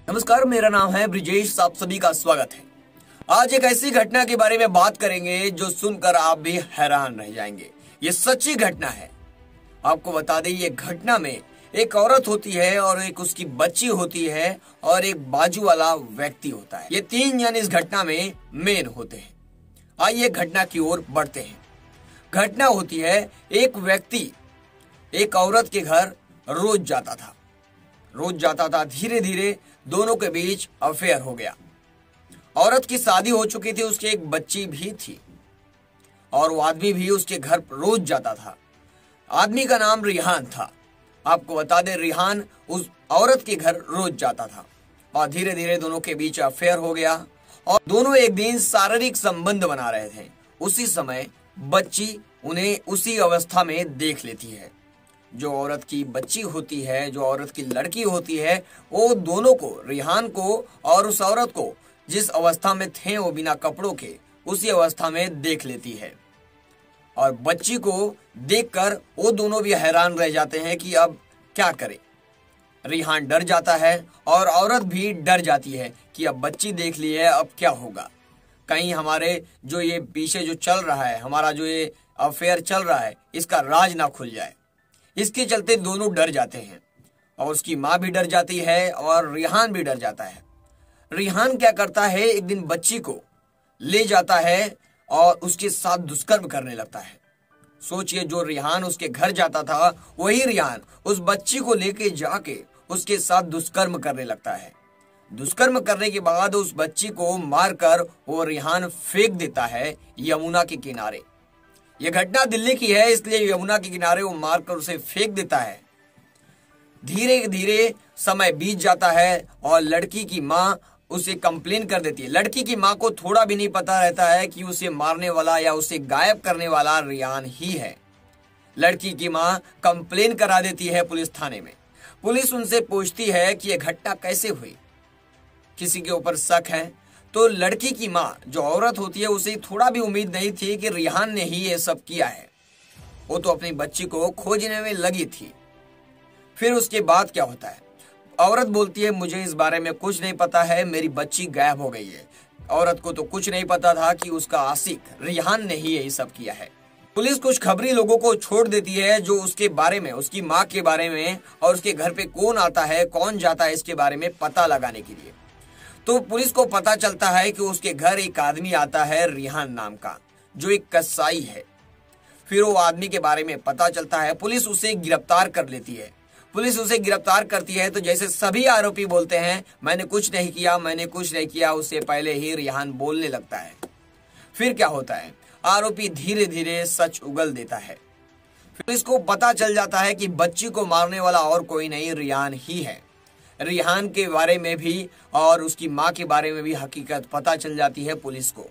नमस्कार, मेरा नाम है ब्रिजेश। आप सभी का स्वागत है। आज एक ऐसी घटना के बारे में बात करेंगे जो सुनकर आप भी हैरान रह जाएंगे। ये सच्ची घटना है। आपको बता दें, ये घटना में एक औरत होती है और एक उसकी बच्ची होती है और एक बाजू वाला व्यक्ति होता है। ये तीन जन इस घटना में मेन होते हैं। आइए घटना की ओर बढ़ते हैं। घटना होती है, एक व्यक्ति एक औरत के घर रोज जाता था। धीरे धीरे दोनों के बीच अफेयर हो गया। औरत की शादी हो चुकी थी, उसकी एक बच्ची भी थी और वो आदमी भी उसके घर रोज जाता था। आदमी का नाम रिहान था। आपको बता दें, रिहान उस औरत के घर रोज जाता था और धीरे धीरे दोनों के बीच अफेयर हो गया और दोनों एक दिन शारीरिक संबंध बना रहे थे। उसी समय बच्ची उन्हें उसी अवस्था में देख लेती है। जो औरत की बच्ची होती है, जो औरत की लड़की होती है, वो दोनों को, रिहान को और उस औरत को, जिस अवस्था में थे वो बिना कपड़ों के, उसी अवस्था में देख लेती है। और बच्ची को देखकर वो दोनों भी हैरान रह जाते हैं कि अब क्या करें। रिहान डर जाता है और औरत भी डर जाती है कि अब बच्ची देख ली है, अब क्या होगा। कहीं हमारे जो ये पीछे जो चल रहा है, हमारा जो ये अफेयर चल रहा है, इसका राज ना खुल जाए। इसके चलते दोनों डर जाते हैं और उसकी माँ भी डर जाती है और रिहान भी डर जाता है। रिहान क्या करता है, एक दिन बच्ची को ले जाता है और उसके साथ दुष्कर्म करने लगता है। सोचिए, जो रिहान उसके घर जाता था, वही रिहान उस बच्ची को लेके जाके उसके साथ दुष्कर्म करने लगता है। दुष्कर्म करने के बाद उस बच्ची को मारकर वो रिहान फेंक देता है यमुना के किनारे। यह घटना दिल्ली की है, इसलिए यमुना के किनारे वो मारकर उसे फेंक देता है। धीरे धीरे समय बीत जाता है और लड़की की माँ उसे कंप्लेन कर देती है। लड़की की माँ को थोड़ा भी नहीं पता रहता है कि उसे मारने वाला या उसे गायब करने वाला रिहान ही है। लड़की की माँ कंप्लेन करा देती है पुलिस थाने में। पुलिस उनसे पूछती है कि यह घटना कैसे हुई, किसी के ऊपर शक है। तो लड़की की माँ, जो औरत होती है, उसे थोड़ा भी उम्मीद नहीं थी कि रिहान ने ही ये सब किया है। वो तो अपनी बच्ची को खोजने में लगी थी। फिर उसके बाद क्या होता है, औरत बोलती है, मुझे इस बारे में कुछ नहीं पता है, मेरी बच्ची गायब हो गई है। औरत को तो कुछ नहीं पता था कि उसका आशिक रिहान ने ही ये सब किया है। पुलिस कुछ खबरी लोगों को छोड़ देती है जो उसके बारे में, उसकी माँ के बारे में और उसके घर पे कौन आता है, कौन जाता है, इसके बारे में पता लगाने के लिए। तो पुलिस को पता चलता है कि उसके घर एक आदमी आता है रिहान नाम का, जो एक कसाई है। फिर वो आदमी के बारे में पता चलता है। पुलिस उसे गिरफ्तार कर लेती है। पुलिस उसे गिरफ्तार करती है तो जैसे सभी आरोपी बोलते हैं, मैंने कुछ नहीं किया, उससे पहले ही रिहान बोलने लगता है। फिर क्या होता है, आरोपी धीरे धीरे सच उगल देता है। पुलिस को पता चल जाता है कि बच्ची को मारने वाला और कोई नहीं, रिहान ही है। रिहान के बारे में भी और उसकी माँ के बारे में भी हकीकत पता चल जाती है पुलिस को।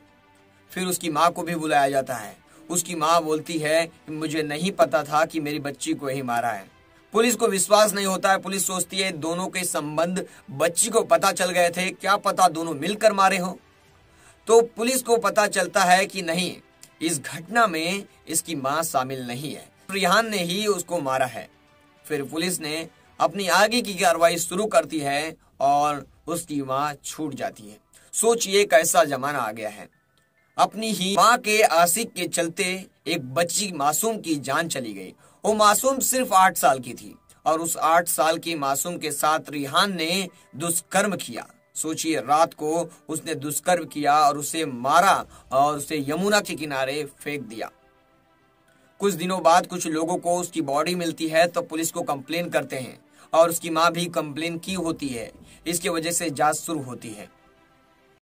फिर उसकी माँ को भी बुलाया जाता है। उसकी माँ बोलती है कि मुझे नहीं पता था कि मेरी बच्ची को ही मारा है। पुलिस को विश्वास नहीं होता है। पुलिस सोचती है दोनों के संबंध बच्ची को पता चल गए थे, क्या पता दोनों मिलकर मारे हो। तो पुलिस को पता चलता है कि नहीं, इस घटना में इसकी माँ शामिल नहीं है, रिहान ने ही उसको मारा है। फिर पुलिस ने अपनी आगे की कार्रवाई शुरू करती है और उसकी माँ छूट जाती है। सोचिए कैसा जमाना आ गया है। अपनी ही माँ के आशिक के चलते एक बच्ची मासूम की जान चली गई। वो मासूम सिर्फ 8 साल की थी और उस 8 साल की मासूम के साथ रिहान ने दुष्कर्म किया। सोचिए, रात को उसने दुष्कर्म किया और उसे मारा और उसे यमुना के किनारे फेंक दिया। कुछ दिनों बाद कुछ लोगों को उसकी बॉडी मिलती है तो पुलिस को कंप्लेन करते हैं और उसकी माँ भी कंप्लेन की होती है। इसकी वजह से जांच शुरू होती है।